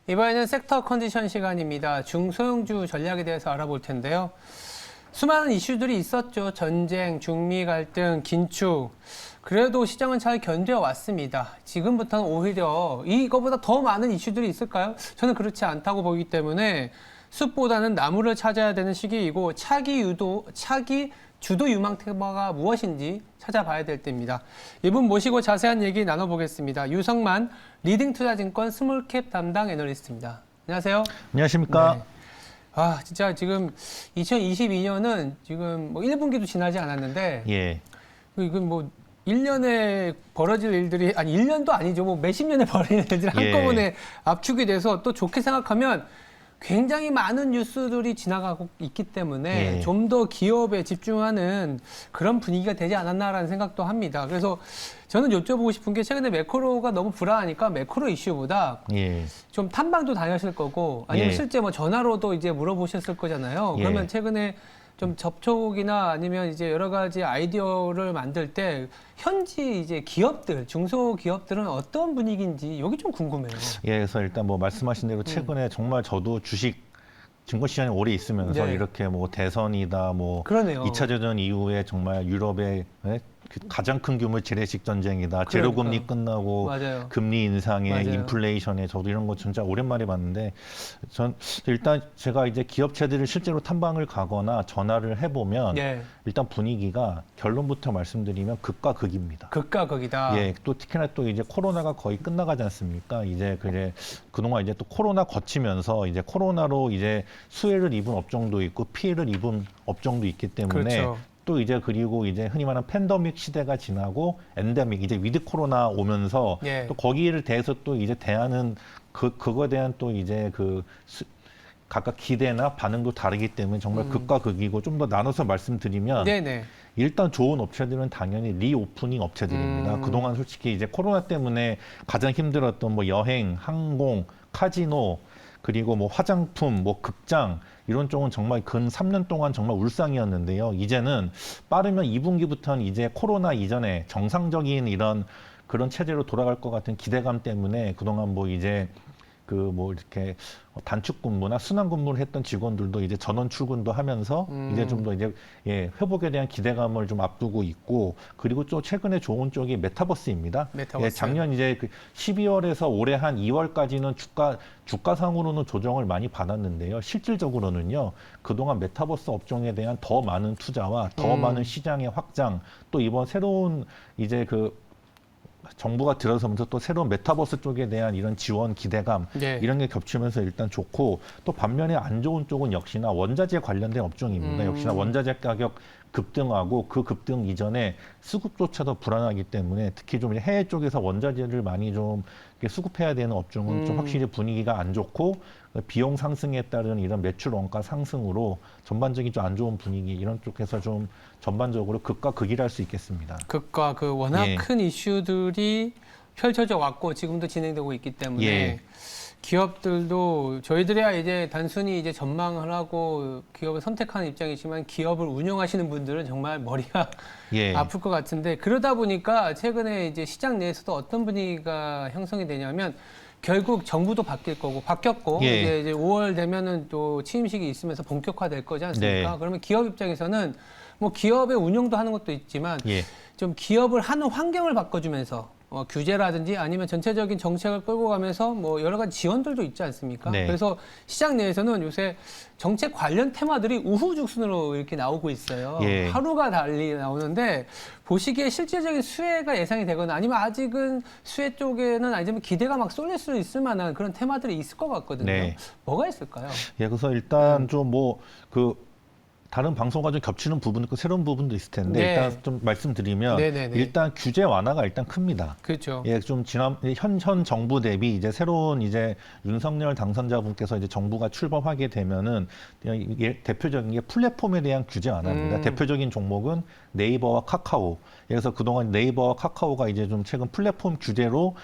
이번에는 섹터 컨디션 시간입니다. 중소형주 전략에 대해서 알아볼 텐데요. 수많은 이슈들이 있었죠. 전쟁, 중미 갈등, 긴축. 그래도 시장은 잘 견뎌왔습니다. 지금부터는 오히려 이거보다 더 많은 이슈들이 있을까요? 저는 그렇지 않다고 보기 때문에 숲보다는 나무를 찾아야 되는 시기이고 차기 주도 유망 테마가 무엇인지 찾아봐야 될 때입니다. 이분 모시고 자세한 얘기 나눠보겠습니다. 유성만 리딩투자증권 스몰캡 담당 애널리스트입니다. 안녕하세요. 안녕하십니까. 네. 아, 진짜 지금 2022년은 지금 뭐 1분기도 지나지 않았는데, 예. 이건 뭐 1년에 벌어질 일들이, 아니 1년도 아니죠. 뭐 몇십 년에 벌어질 일들이 한꺼번에 압축이 돼서 또 좋게 생각하면 굉장히 많은 뉴스들이 지나가고 있기 때문에 예. 좀 더 기업에 집중하는 그런 분위기가 되지 않았나라는 생각도 합니다. 그래서 저는 여쭤보고 싶은 게 최근에 매크로가 너무 불안하니까 매크로 이슈보다 예. 좀 탐방도 다녔을 거고 아니면 예. 실제 뭐 전화로도 이제 물어보셨을 거잖아요. 예. 그러면 최근에 좀 접촉이나 아니면 이제 여러 가지 아이디어를 만들 때 현지 이제 기업들, 중소기업들은 어떤 분위기인지 여기 좀 궁금해요. 예, 그래서 일단 뭐 말씀하신 대로 최근에 정말 저도 주식 증권 시장에 오래 있으면서 네. 이렇게 뭐 대선이다 뭐 그러네요. 2차 대전 이후에 정말 유럽의 그 가장 큰 규모 재래식 전쟁이다. 제로 금리 끝나고 맞아요. 금리 인상에 맞아요. 인플레이션에 저도 이런 거 진짜 오랜만에 봤는데 전 일단 제가 이제 기업체들을 실제로 탐방을 가거나 전화를 해보면 예. 일단 분위기가 결론부터 말씀드리면 극과 극입니다. 극과 극이다. 예, 또 특히나 또 이제 코로나가 거의 끝나가지 않습니까? 이제 그동안 이제 또 코로나 거치면서 이제 코로나로 이제 수혜를 입은 업종도 있고 피해를 입은 업종도 있기 때문에 그렇죠. 또 이제 그리고 이제 흔히 말하는 팬데믹 시대가 지나고 엔데믹 이제 위드 코로나 오면서 예. 또 거기를 대해서 또 이제 대하는 그거에 대한 또 이제 각각 기대나 반응도 다르기 때문에 정말 극과 극이고 좀 더 나눠서 말씀드리면 네네. 일단 좋은 업체들은 당연히 리오프닝 업체들입니다. 그동안 솔직히 이제 코로나 때문에 가장 힘들었던 뭐 여행, 항공, 카지노, 그리고 뭐 화장품, 뭐 극장 이런 쪽은 정말 근 3년 동안 정말 울상이었는데요. 이제는 빠르면 2분기부터는 이제 코로나 이전에 정상적인 그런 체제로 돌아갈 것 같은 기대감 때문에 그동안 뭐 이제 이렇게 단축 근무나 순환 근무를 했던 직원들도 이제 전원 출근도 하면서 이제 좀 더 이제 회복에 대한 기대감을 좀 앞두고 있고 그리고 또 최근에 좋은 쪽이 메타버스입니다. 메타버스. 예, 작년 이제 12월에서 올해 한 2월까지는 주가상으로는 조정을 많이 받았는데요. 실질적으로는요. 그동안 메타버스 업종에 대한 더 많은 투자와 더 많은 시장의 확장 또 이번 새로운 이제 정부가 들어서면서 또 새로운 메타버스 쪽에 대한 이런 지원 기대감 네. 이런 게 겹치면서 일단 좋고 또 반면에 안 좋은 쪽은 역시나 원자재 관련된 업종입니다. 역시나 원자재 가격 급등하고 그 급등 이전에 수급조차도 불안하기 때문에 특히 좀 해외 쪽에서 원자재를 많이 좀 수급해야 되는 업종은 좀 확실히 분위기가 안 좋고 비용 상승에 따른 이런 매출 원가 상승으로 전반적인 좀 안 좋은 분위기 이런 쪽에서 좀 전반적으로 극과 극이랄 수 있겠습니다. 극과 그 워낙 예. 큰 이슈들이 펼쳐져 왔고 지금도 진행되고 있기 때문에 예. 기업들도 저희들이야 이제 단순히 이제 전망을 하고 기업을 선택하는 입장이지만 기업을 운영하시는 분들은 정말 머리가 예. 아플 것 같은데 그러다 보니까 최근에 이제 시장 내에서도 어떤 분위기가 형성이 되냐면 결국 정부도 바뀔 거고 바뀌었고 예. 이제 5월 되면은 또 취임식이 있으면서 본격화될 거지 않습니까? 네. 그러면 기업 입장에서는 뭐 기업의 운영도 하는 것도 있지만 예. 좀 기업을 하는 환경을 바꿔주면서 규제라든지 아니면 전체적인 정책을 끌고 가면서 뭐 여러 가지 지원들도 있지 않습니까? 네. 그래서 시장 내에서는 요새 정책 관련 테마들이 우후죽순으로 이렇게 나오고 있어요. 예. 하루가 달리 나오는데 보시기에 실질적인 수혜가 예상이 되거나 아니면 아직은 수혜 쪽에는 아니면 기대가 막 쏠릴 수 있을 만한 그런 테마들이 있을 것 같거든요. 네. 뭐가 있을까요? 예, 그래서 일단 좀 다른 방송과 좀 겹치는 부분도 있고 새로운 부분도 있을 텐데 네. 일단 좀 말씀드리면 네네네. 일단 규제 완화가 일단 큽니다. 그렇죠. 예, 좀 현 정부 대비 이제 새로운 이제 윤석열 당선자분께서 이제 정부가 출범하게 되면은 대표적인 게 플랫폼에 대한 규제 완화입니다. 대표적인 종목은 네이버와 카카오. 그래서 그동안 네이버와 카카오가 이제 좀 최근 플랫폼 규제로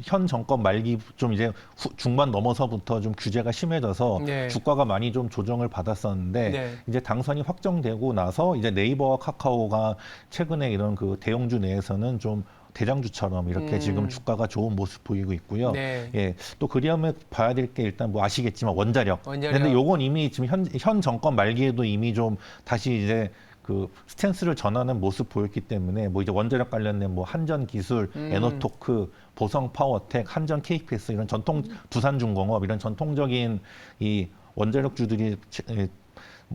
현 정권 말기 좀 이제 중반 넘어서부터 좀 규제가 심해져서 네. 주가가 많이 좀 조정을 받았었는데 네. 이제 당선이 확정되고 나서 이제 네이버와 카카오가 최근에 이런 대형주 내에서는 좀 대장주처럼 이렇게 지금 주가가 좋은 모습 보이고 있고요. 네. 예, 또 그러면 봐야 될 게 일단 뭐 아시겠지만 원자력. 원자력. 근데 요건 이미 지금 현 정권 말기에도 이미 좀 다시 이제 그 스탠스를 전하는 모습 보였기 때문에 뭐 이제 원자력 관련된 뭐 한전기술, 에너토크, 보성파워텍, 한전 KPS 이런 전통 두산중공업 이런 전통적인 이 원자력주들이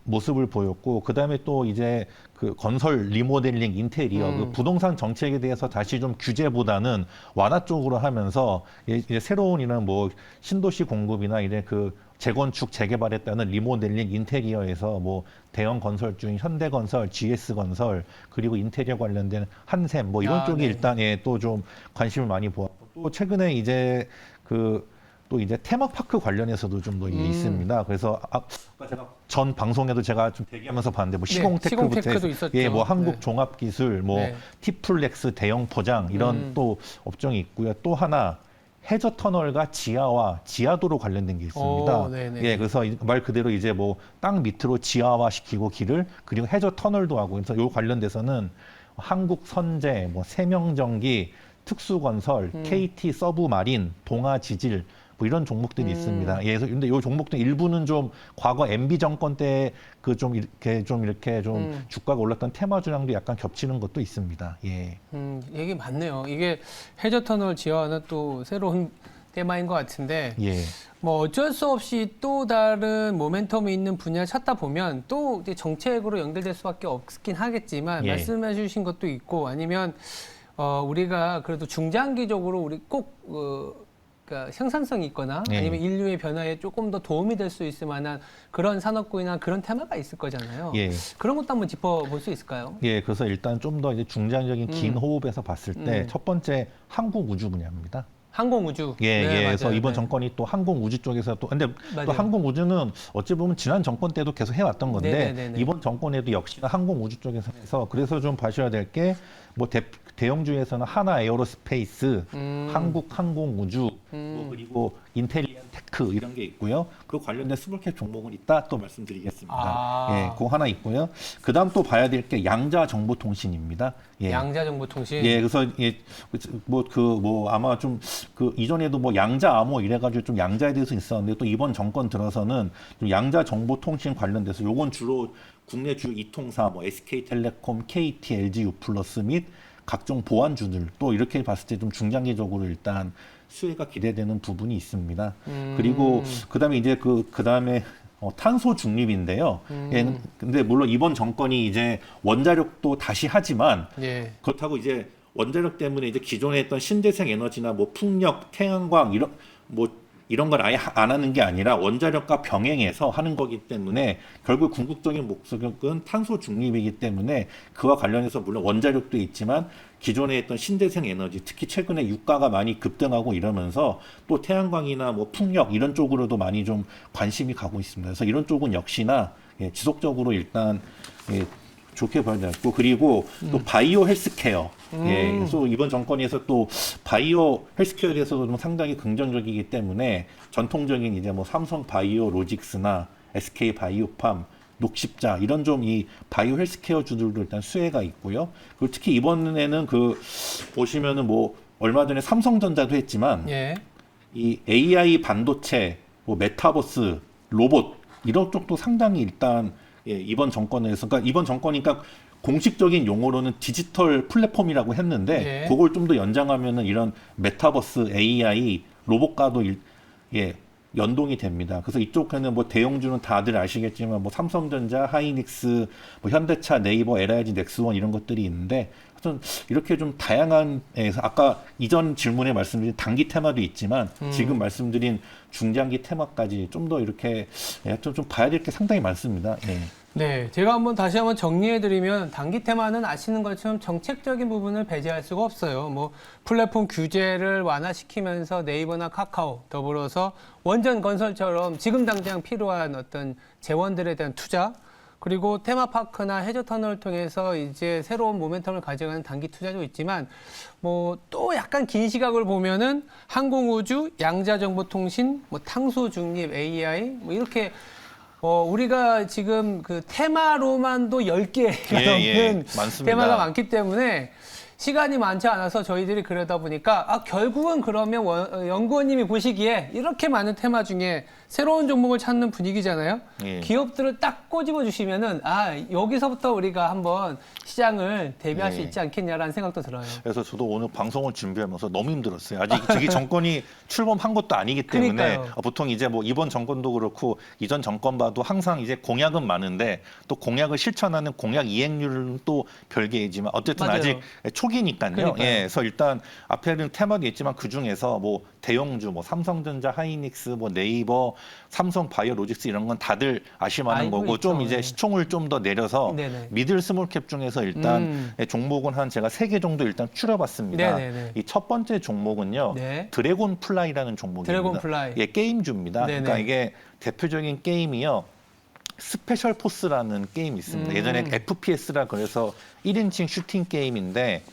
모습을 보였고 그다음에 또 이제 그 건설 리모델링 인테리어 그 부동산 정책에 대해서 다시 좀 규제보다는 완화 쪽으로 하면서 이제 새로운 이런 뭐 신도시 공급이나 이제 그 재건축 재개발에 따른 리모델링 인테리어에서 뭐 대형 건설주인 현대건설, GS건설 그리고 인테리어 관련된 한샘 뭐 이런 쪽이 네. 일단 또 좀 관심을 많이 보았고 또 최근에 이제 또 이제 테마파크 관련해서도 좀 더 있습니다. 그래서 아까 제가 전 방송에도 제가 좀 대기하면서 봤는데 뭐 시공테크부터 시공테크도 있었죠. 예, 뭐 한국 네. 종합기술, 뭐 네. 티플렉스 대형 포장 이런 또 업종이 있고요. 또 하나 해저 터널과 지하도로 관련된 게 있습니다. 오, 네네. 예, 그래서 말 그대로 이제 뭐 땅 밑으로 지하화 시키고 길을 그리고 해저 터널도 하고 그래서 요 관련돼서는 한국 선제, 뭐 세명전기, 특수건설, KT 서브마린, 동아지질 뭐 이런 종목들이 있습니다. 예, 그래서 근데 요 종목들 일부는 좀 과거 MB 정권 때 그 좀 이렇게 좀 주가가 올랐던 테마 주랑도 약간 겹치는 것도 있습니다. 예. 얘기 맞네요. 이게 해저터널 지하화는 또 새로운 테마인 것 같은데 예. 뭐 어쩔 수 없이 또 다른 모멘텀이 있는 분야를 찾다 보면 또 이제 정책으로 연결될 수밖에 없긴 하겠지만 예. 말씀해 주신 것도 있고 아니면 우리가 그래도 중장기적으로 우리 꼭 그러니까 생산성이 있거나 예. 아니면 인류의 변화에 조금 더 도움이 될 수 있을 만한 그런 산업군이나 그런 테마가 있을 거잖아요. 예. 그런 것도 한번 짚어볼 수 있을까요? 예, 그래서 일단 좀 더 이제 중장기적인 긴 호흡에서 봤을 때 첫 번째 한국 우주 분야입니다. 항공우주. 예, 네, 예. 맞아요. 그래서 이번 네. 정권이 또 항공 우주 쪽에서 또 근데 맞아요. 또 항공 우주는 어찌 보면 지난 정권 때도 계속 해왔던 건데 네네네네. 이번 정권에도 역시나 항공 우주 쪽에서 해서 그래서 좀 봐셔야 될 게 뭐 대형주에서는 하나 에어로스페이스, 한국 항공 우주, 뭐 그리고 인텔리언 테크 이런 게 있고요. 그 관련된 스몰캡 종목은 이따 또 말씀드리겠습니다. 아. 예, 그거 하나 있고요. 그다음 또 봐야 될 게 양자정보통신입니다. 예. 양자정보통신. 예, 그래서 아마 좀 그 이전에도 뭐 양자 암호 이래가지고 좀 양자에 대해서 있었는데 또 이번 정권 들어서는 좀 양자 정보통신 관련돼서 요건 주로 국내 주 이통사 뭐 SK텔레콤, KT, LG U+ 및 각종 보안주들 또 이렇게 봤을 때 좀 중장기적으로 일단 수혜가 기대되는 부분이 있습니다. 그리고 그다음에 이제 그다음에 탄소 중립인데요. 예, 근데 물론 이번 정권이 이제 원자력도 다시 하지만 예. 그렇다고 이제 원자력 때문에 이제 기존에 했던 신재생 에너지나 뭐 풍력, 태양광 이런 걸 아예 안 하는 게 아니라 원자력과 병행해서 하는 거기 때문에 결국 궁극적인 목적은 탄소 중립이기 때문에 그와 관련해서 물론 원자력도 있지만 기존에 했던 신재생 에너지 특히 최근에 유가가 많이 급등하고 이러면서 또 태양광이나 뭐 풍력 이런 쪽으로도 많이 좀 관심이 가고 있습니다. 그래서 이런 쪽은 역시나 지속적으로 일단 좋게 봐야 되고 그리고 또 바이오 헬스케어 그래서 이번 정권에서 또 바이오 헬스케어에 대해서도 좀 상당히 긍정적이기 때문에 전통적인 이제 뭐 삼성 바이오 로직스나 SK 바이오팜 녹십자 이런 좀 이 바이오 헬스케어 주들도 일단 수혜가 있고요. 그리고 특히 이번에는 보시면은 뭐 얼마 전에 삼성전자도 했지만 예. 이 AI 반도체, 뭐 메타버스, 로봇 이런 쪽도 상당히 일단 이번 정권에서 그러니까 이번 정권이니까 공식적인 용어로는 디지털 플랫폼이라고 했는데 그걸 좀 더 연장하면은 이런 메타버스, AI, 로봇과도 연동이 됩니다. 그래서 이쪽에는 뭐 대형주는 다들 아시겠지만 뭐 삼성전자, 하이닉스, 뭐 현대차, 네이버, LIG, 넥스원 이런 것들이 있는데 하여튼 이렇게 좀 다양한 아까 이전 질문에 말씀드린 단기 테마도 있지만 지금 말씀드린 중장기 테마까지 좀 더 이렇게 좀 봐야 될 게 상당히 많습니다. 예. 네, 제가 다시 한번 정리해드리면 단기 테마는 아시는 것처럼 정책적인 부분을 배제할 수가 없어요. 뭐 플랫폼 규제를 완화시키면서 네이버나 카카오 더불어서 원전 건설처럼 지금 당장 필요한 어떤 재원들에 대한 투자 그리고 테마파크나 해저터널을 통해서 이제 새로운 모멘텀을 가져가는 단기 투자도 있지만 뭐 또 약간 긴 시각을 보면은 항공우주, 양자정보통신, 뭐 탄소중립, AI 뭐 이렇게 우리가 지금 그 테마로만도 10개가 넘는 많습니다. 테마가 많기 때문에 시간이 많지 않아서 저희들이 그러다 보니까 결국은 그러면 연구원님이 보시기에 이렇게 많은 테마 중에 새로운 종목을 찾는 분위기잖아요. 예. 기업들을 딱 꼬집어 주시면은 여기서부터 우리가 한번 시장을 대비할 수 예. 있지 않겠냐라는 생각도 들어요. 그래서 저도 오늘 방송을 준비하면서 너무 힘들었어요. 아직 저기 정권이 출범한 것도 아니기 때문에 그러니까요. 보통 이제 뭐 이번 정권도 그렇고 이전 정권 봐도 항상 이제 공약은 많은데 또 공약을 실천하는 공약 이행률은 또 별개이지만 어쨌든 맞아요. 아직 초기니까요. 그러니까요. 예, 그래서 일단 앞에는 테마도 있지만 그 중에서 뭐 대형주, 뭐 삼성전자, 하이닉스, 뭐 네이버, 삼성 바이오로직스 이런 건 다들 아실만한 알고 거고 있죠. 좀 이제 시총을 좀 더 내려서 네네. 미들 스몰캡 중에서 일단 종목은 한 제가 3개 정도 일단 추려봤습니다. 네네네. 이 첫 번째 종목은요. 네. 드래곤 플라이라는 종목입니다. 드래곤 플라이. 예, 게임주입니다. 네네. 그러니까 이게 대표적인 게임이요. 스페셜 포스라는 게임이 있습니다. 예전에 FPS라 그래서 1인칭 슈팅 게임인데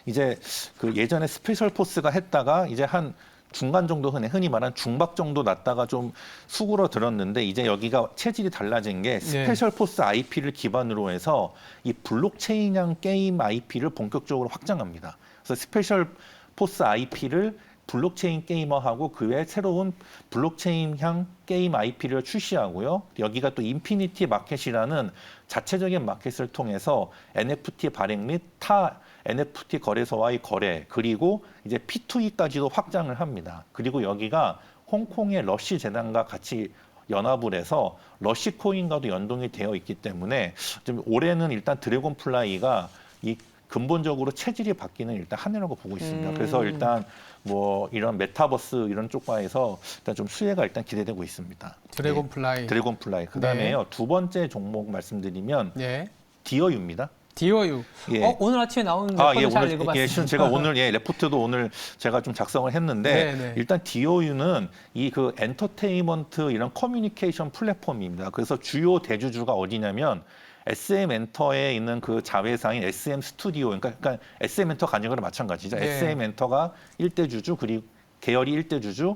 이제 그 예전에 스페셜 포스가 했다가 이제 한 중간 정도 흔히 말하는 중박 정도 났다가 좀 수그러들었는데 이제 여기가 체질이 달라진 게 스페셜 포스 IP를 기반으로 해서 이 블록체인형 게임 IP를 본격적으로 확장합니다. 그래서 스페셜 포스 IP를 블록체인 게이머하고 그 외에 새로운 블록체인형 게임 IP를 출시하고요. 여기가 또 인피니티 마켓이라는 자체적인 마켓을 통해서 NFT 발행 및 타 NFT 거래소와의 거래 그리고 이제 P2E까지도 확장을 합니다. 그리고 여기가 홍콩의 러시 재단과 같이 연합을 해서 러시 코인과도 연동이 되어 있기 때문에 좀 올해는 일단 드래곤 플라이가 이 근본적으로 체질이 바뀌는 일단 한 해라고 보고 있습니다. 그래서 일단 뭐 이런 메타버스 이런 쪽과에서 일단 좀 수혜가 일단 기대되고 있습니다. 드래곤 플라이. 드래곤 플라이. 그다음에요. 두 번째 종목 말씀드리면 네. 디어유입니다. 디어유. 예. 오늘 아침에 나온 예, 레포트 잘 오늘 읽어봤습니다. 제가 오늘 레포트도 오늘 제가 좀 작성을 했는데 네네. 일단 디어유는 이 그 엔터테인먼트 이런 커뮤니케이션 플랫폼입니다. 그래서 주요 대주주가 어디냐면 SM 엔터에 있는 그 자회사인 SM 스튜디오, 그러니까 SM 엔터 가진 거랑 마찬가지죠. 네. SM 엔터가 1대 주주, 그리고 계열이 1대 주주,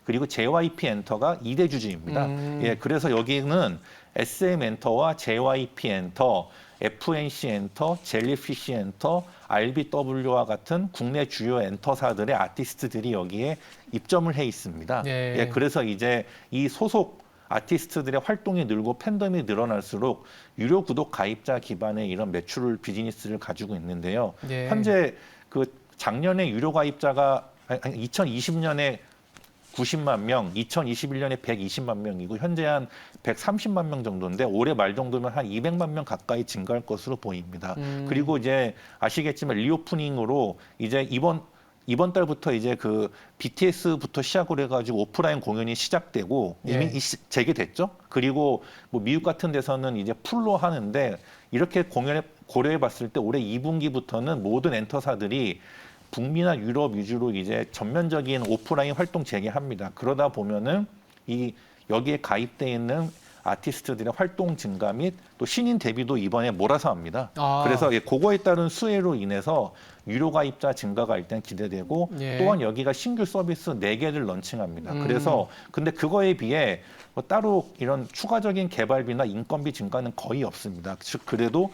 그리고 JYP 엔터가 2대 주주입니다. 예, 그래서 여기는 SM 엔터와 JYP 엔터, FNC 엔터, 젤리피쉬 엔터, RBW와 같은 국내 주요 엔터사들의 아티스트들이 여기에 입점을 해 있습니다. 네. 예, 그래서 이제 이 소속 아티스트들의 활동이 늘고 팬덤이 늘어날수록 유료 구독 가입자 기반의 이런 매출 비즈니스를 가지고 있는데요. 네. 현재 그 작년에 유료 가입자가 2020년에 90만 명, 2021년에 120만 명이고 현재 한 130만 명 정도인데 올해 말 정도면 한 200만 명 가까이 증가할 것으로 보입니다. 그리고 이제 아시겠지만 리오프닝으로 이제 이번 달부터 이제 그 BTS부터 시작을 해가지고 오프라인 공연이 시작되고 이미 재개됐죠. 그리고 뭐 미국 같은 데서는 이제 풀로 하는데 이렇게 공연에 고려해봤을 때 올해 2분기부터는 모든 엔터사들이 북미나 유럽 위주로 이제 전면적인 오프라인 활동 재개합니다. 그러다 보면은 여기에 가입돼 있는 아티스트들의 활동 증가 및 또 신인 데뷔도 이번에 몰아서 합니다. 그래서 그거에 따른 수혜로 인해서 유료 가입자 증가가 일단 기대되고 또한 여기가 신규 서비스 4개를 런칭합니다. 그래서 근데 그거에 비해 뭐 따로 이런 추가적인 개발비나 인건비 증가는 거의 없습니다. 즉 그래도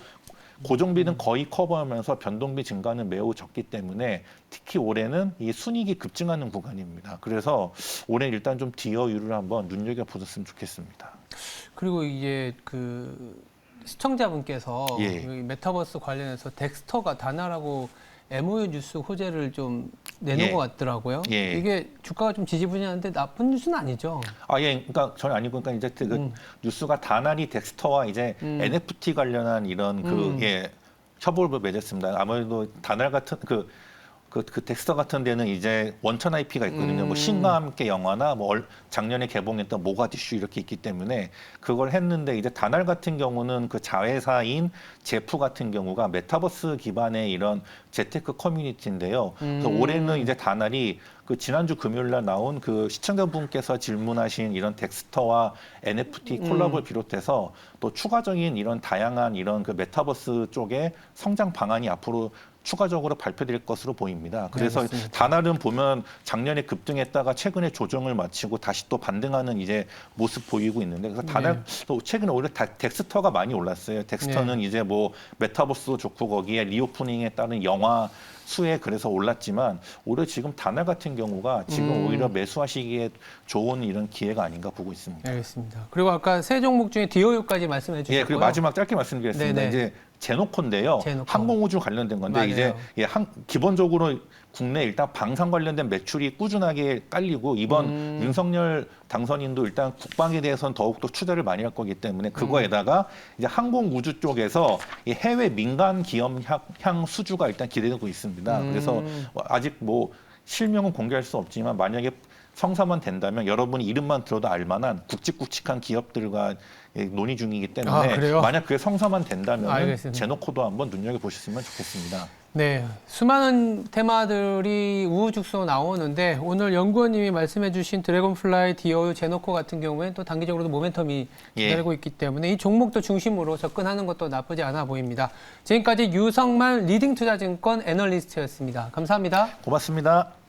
고정비는 거의 커버하면서 변동비 증가는 매우 적기 때문에 특히 올해는 이 순이익이 급증하는 구간입니다. 그래서 올해 일단 좀 디어유를 한번 눈여겨보셨으면 좋겠습니다. 그리고 이제 그 시청자분께서 이 메타버스 관련해서 덱스터가 다나라고 MOU 뉴스 호재를 좀 내놓은 것 같더라고요. 이게 주가가 좀 지지부진한데 나쁜 뉴스는 아니죠? 그러니까 전혀 아니고, 그러니까 이제 그 뉴스가 다나리 덱스터와 이제 NFT 관련한 이런 협업을 맺었습니다. 아무래도 다날 같은 그 덱스터 같은 데는 이제 원천 IP가 있거든요. 뭐 신과 함께 영화나 뭐 작년에 개봉했던 모가디슈 이렇게 있기 때문에 그걸 했는데 이제 다날 같은 경우는 그 자회사인 제프 같은 경우가 메타버스 기반의 이런 재테크 커뮤니티인데요. 그래서 올해는 이제 다날이 그 지난주 금요일 날 나온 그 시청자분께서 질문하신 이런 덱스터와 NFT 콜라보를 비롯해서 또 추가적인 이런 다양한 이런 그 메타버스 쪽의 성장 방안이 앞으로 추가적으로 발표될 것으로 보입니다. 그래서 알겠습니다. 다날은 보면 작년에 급등했다가 최근에 조정을 마치고 다시 또 반등하는 이제 모습 보이고 있는데 그래서 다날도 최근에 오히려 덱스터가 많이 올랐어요. 덱스터는 이제 뭐 메타버스도 좋고 거기에 리오프닝에 따른 영화 수에 그래서 올랐지만 오히려 지금 다날 같은 경우가 지금 오히려 매수하시기에 좋은 이런 기회가 아닌가 보고 있습니다. 알겠습니다. 그리고 아까 세 종목 중에 DOU까지 말씀해 주셨고요. 예, 그리고 마지막 짧게 말씀드리겠습니다. 네네. 이제 제노코인데요. 제노코. 항공우주 관련된 건데 맞아요. 이제 기본적으로 국내 일단 방산 관련된 매출이 꾸준하게 딸리고 이번 윤석열 당선인도 일단 국방에 대해서는 더욱더 투자를 많이 할 거기 때문에 그거에다가 이제 항공우주 쪽에서 이 해외 민간 기업 향 수주가 일단 기대되고 있습니다. 그래서 아직 뭐 실명은 공개할 수 없지만 만약에 성사만 된다면 여러분이 이름만 들어도 알만한 굵직굵직한 기업들과 논의 중이기 때문에 그래요? 만약 그게 성사만 된다면 알겠습니다. 제노코도 한번 눈여겨보셨으면 좋겠습니다. 네, 수많은 테마들이 우후죽순 나오는데 오늘 연구원님이 말씀해주신 드래곤플라이, 디오유, 제노코 같은 경우에는 또 단기적으로도 모멘텀이 기다리고 있기 때문에 이 종목도 중심으로 접근하는 것도 나쁘지 않아 보입니다. 지금까지 유성만 리딩투자증권 애널리스트였습니다. 감사합니다. 고맙습니다.